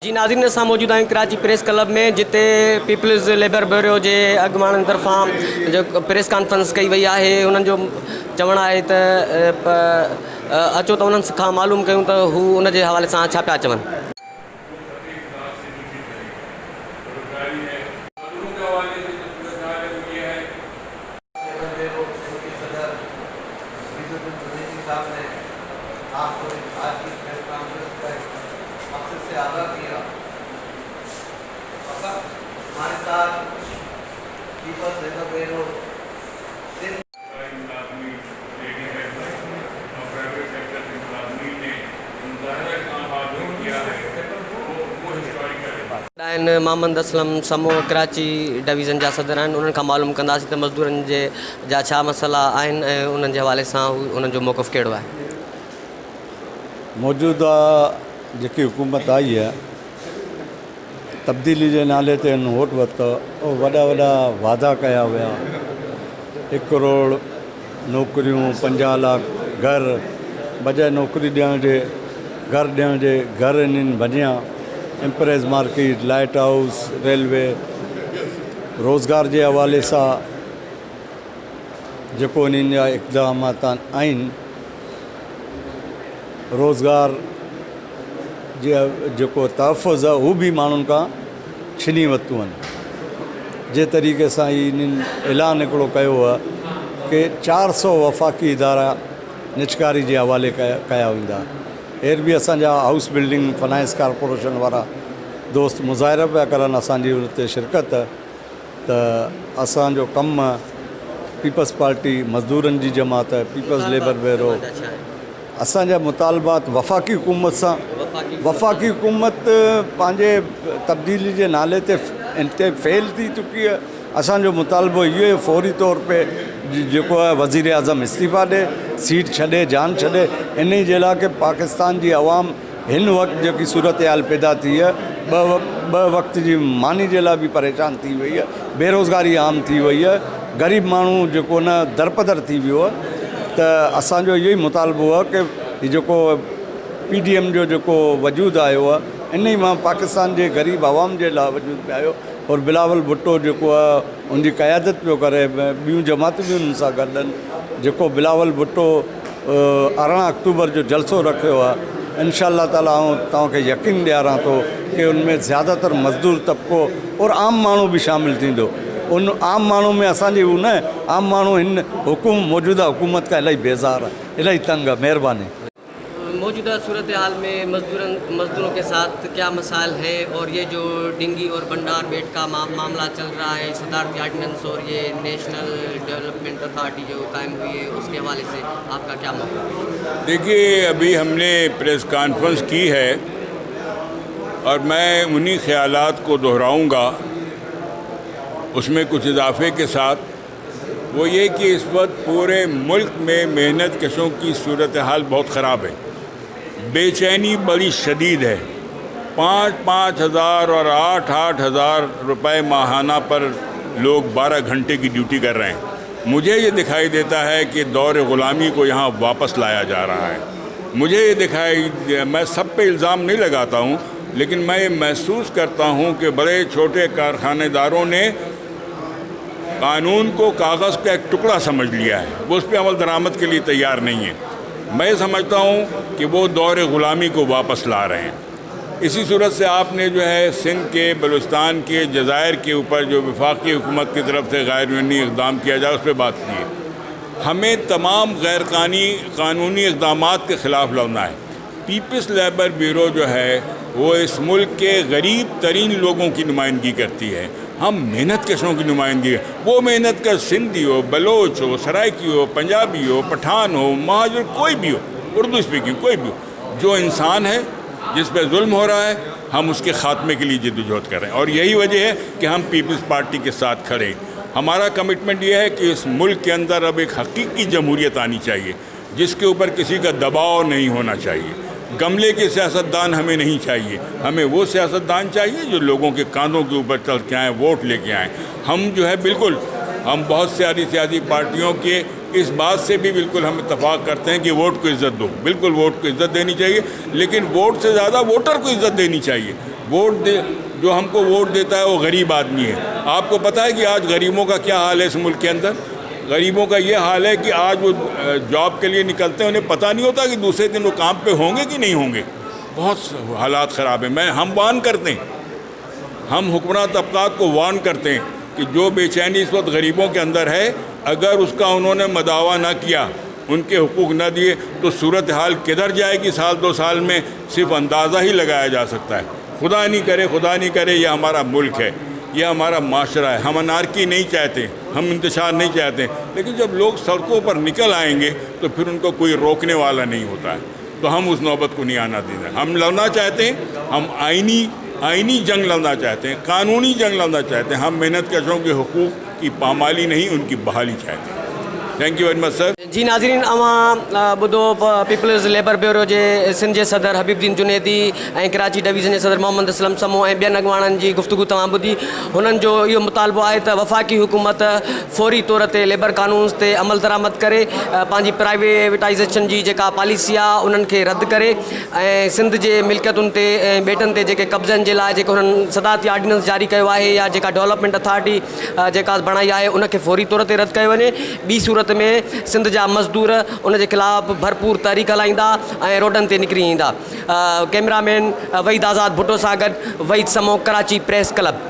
जी नाज़रीन, असां मौजूद आहियूं कराची प्रेस क्लब में, जिते पीपल्स लेबर ब्यूरो जे अॻुवाणनि तरफ़ां जो प्रेस कॉन्फ्रेंस कई वई आहे। उन्हनि जो चवणु आहे त अचो त उन्हनि खां मालूम कयूं त हू उन जे हवाले सां छा पिया चवनि। हमारे साथ पीपल्स लेबर ब्यूरो मोहम्मद असलम समूह कराची डिवीज़न जा सदर आहिनि। उन्हनि खां मालूम कंदासीं त मज़दूरनि जा छा मसइला आहिनि ऐं उन्हनि जे हवाले सां उन्हनि जो मौक़िफ़ कहिड़ो आहे। मौजूदा जेकी हुकूमत आई है तब्दीली के नाले ते वोट वरितो और वॾा वॾा वादा कया हुआ। 1 करोड़ नौकरियों, 50 लाख घर, बजाय नौकरी ॾियण जे घर ॾियण जे घर इन्हनि भॼिया। Empress Market, lighthouse, railway, रोज़गार के हवाले से जो इन इक़दामात आहिनि, रोज़गार जो तहफ़ुज़ है वो भी मानून का छिनी वरितूं आहिनि। जे तरीक़े से इन ऐलान हिकिड़ो कयो है कि 400 वफ़ाक़ी इदारा निजकारी के हवाले कया वेंदा। एर भी असांजा हाउस बिल्डिंग फाइनेंस कॉर्पोरेशन वारा दोस्त मुज़ाहिरा पिया करनि असांजी उते शिरकत। तो असांजो कम पीपल्स पार्टी, मज़दूरनि जी जमात, पीपल्स लेबर ब्यूरो, असांजा मुतालबात वफ़ाक़ी हुकूमत सां। वफ़ाक़ी हुकूमत पंहिंजे तब्दीली के नाले ते फेल थी चुकी है। असांजो मुतालबो ये फौरी तौर पे जो है वज़ीर आज़म इस्तीफ़ा दे, सीट छे, जान छे। इन जे लाइ कि पाकिस्तान की अवाम इन वक्त जी सूरत हाल पैदा थी है, ब वक्त की मानी के लिए भी परेशान थी वही है, बेरोज़गारी आम थी वही है, गरीब मानू जो न दरपदर थी वो है। तो असो यही मुतालबो है कि जो PDM जो वजूद आयो है इन मां पाकिस्तान के गरीब आवाम के लिए वजूद में आयो। और बिलावल भुट्टो जो उनकी क़यादत पे करे, बूँ जमात भी उन गॾनि। जो बिलावल भुट्टो 18 अक्टूबर जो जलसो रखो है, इंशाअल्लाह ताला तव्हांखे यकीन ॾियारां तो कि उनमें ज़्यादातर मज़दूर तबको और आम मानू भी शामिल थींदो। उन आम मानू में असांजी वो न आम मानू इन मौजूदा हुकूमत का इलाही बेज़ार है, इलाही तंग है। मेहरबानी। मौजूदा सूरत हाल में मज़दूरों के साथ क्या मसाइल है और ये जो डिंगी और भंडार बेट का मामला चल रहा है, सदारती आर्डिनेंस और ये नेशनल डेवलपमेंट अथॉरिटी जो कायम हुई है, उसके हवाले से आपका क्या मौक़िफ़ है? देखिए, अभी हमने प्रेस कॉन्फ्रेंस की है और मैं उन्हीं ख़यालात को दोहराऊंगा, उसमें कुछ इजाफे के साथ। वो ये कि इस वक्त पूरे मुल्क में मेहनत कशों की सूरत हाल बहुत ख़राब है, बेचैनी बड़ी शदीद है। 5-5 हज़ार और 8-8 हज़ार रुपये माहाना पर लोग 12 घंटे की ड्यूटी कर रहे हैं। मुझे ये दिखाई देता है कि दौर ग़ुलामी को यहाँ वापस लाया जा रहा है। मुझे ये मैं सब पे इल्ज़ाम नहीं लगाता हूँ, लेकिन मैं ये महसूस करता हूँ कि बड़े छोटे कारखानेदारों ने कानून को कागज़ का एक टुकड़ा समझ लिया है, वो उस पर अमल दरामद के लिए तैयार नहीं है। मैं समझता हूँ कि वो दौर ग़ुलामी को वापस ला रहे हैं। इसी सूरत से आपने जो है सिंध के, बलूचिस्तान के, जज़ायर के ऊपर जो वफाकी हुकूमत की तरफ से गैर यूनी इक़दाम किया जाए उस पर बात की है। हमें तमाम गैर कानूनी इक़दामात के ख़िलाफ़ लड़ना है। पीपल्स लेबर ब्यूरो जो है वो इस मुल्क के गरीब तरीन लोगों की नुमाइंदगी करती है। हम मेहनत कशों की नुमाइंदगी है। वो मेहनत कर सिंधी हो, बलोच हो, सराइकी हो, पंजाबी हो, पठान हो, महाजर, कोई भी हो, उर्दू स्पीकिंग कोई भी हो, जो इंसान है जिस पर जुल्म हो रहा है, हम उसके ख़ात्मे के लिए जद्दोजहद कर रहे हैं। और यही वजह है कि हम पीपल्स पार्टी के साथ खड़े हैं। हमारा कमिटमेंट ये है कि इस मुल्क के अंदर अब एक हकीकी जमहूरियत आनी चाहिए, जिसके ऊपर किसी का दबाव नहीं होना चाहिए। गमले के सियासतदान हमें नहीं चाहिए, हमें वो सियासतदान चाहिए जो लोगों के कांधों के ऊपर चल के आएँ, वोट लेके आएँ। हम जो है बिल्कुल, हम बहुत सारी सियासी पार्टियों के इस बात से भी बिल्कुल हम इत्तफाक करते हैं कि वोट को इज़्ज़त दो, बिल्कुल वोट को इज़्ज़त देनी चाहिए, लेकिन वोट से ज़्यादा वोटर को इज़्ज़त देनी चाहिए। जो हमको वोट देता है वो गरीब आदमी है। आपको पता है कि आज गरीबों का क्या हाल है इस मुल्क के अंदर? गरीबों का ये हाल है कि आज वो जॉब के लिए निकलते हैं, उन्हें पता नहीं होता कि दूसरे दिन वो काम पे होंगे कि नहीं होंगे। बहुत हालात ख़राब है। हम वार्न करते हैं, हम हुक्मरान तबकात को वार्न करते हैं कि जो बेचैनी इस वक्त गरीबों के अंदर है, अगर उसका उन्होंने मदावा ना किया, उनके हुकूक ना दिए, तो सूरत हाल किधर जाएगी साल 2 साल में सिर्फ अंदाज़ा ही लगाया जा सकता है। खुदा नहीं करे, ये हमारा मुल्क है, ये हमारा माशरा है। हम अनारकी नहीं चाहते, हम इंतशार नहीं चाहते, लेकिन जब लोग सड़कों पर निकल आएंगे तो फिर उनको कोई रोकने वाला नहीं होता है। तो हम उस नौबत को नहीं आना देना। हम लड़ना चाहते हैं, हम आइनी जंग लड़ना चाहते हैं, कानूनी जंग लड़ना चाहते हैं। हम मेहनत कशों के हुकूक की पामाली नहीं, उनकी बहाली चाहते हैं। Thank you very much sir. जी नाज़रीन, अवां ॿुधो पीपल्स लेबर ब्यूरो जे सिंध जे सदर हबीबुद्दीन जुनैदी ऐं कराची डिवीज़न जे सदर मोहम्मद असलम समूह ऐं ॿियनि अॻुवाणनि जी गुफ़्तगू तव्हां ॿुधी। हुननि जो इहो मुतालबो आहे त वफ़ाक़ी हुकूमत फौरी तौर ते लेबर कानून ते अमल दरामद करे पंहिंजी प्राइवेटाइज़ेशन जी जेका पॉलिसी आहे उन्हनि खे रद्द करे ऐं सिंध जे मिल्कियतुनि ते ऐं ॿेटनि ते जेके कब्ज़नि जे लाइ जेको हुननि सदारती ऑर्डिनेंस जारी कयो आहे या जेका डेवलपमेंट अथॉरिटी जेका बणाई आहे उनखे फौरी तौर ते रद्द कयो वञे। ॿी सूरत में सिंध जा मज़दूर उन जे ख़िलाफ़ भरपूर तहरीक हलाईंदा ऐं रोडनि ते निकिरी ईंदा। कैमरामैन वहीद आज़ाद भुट्टो सां गॾु वहीद समो, कराची प्रेस क्लब।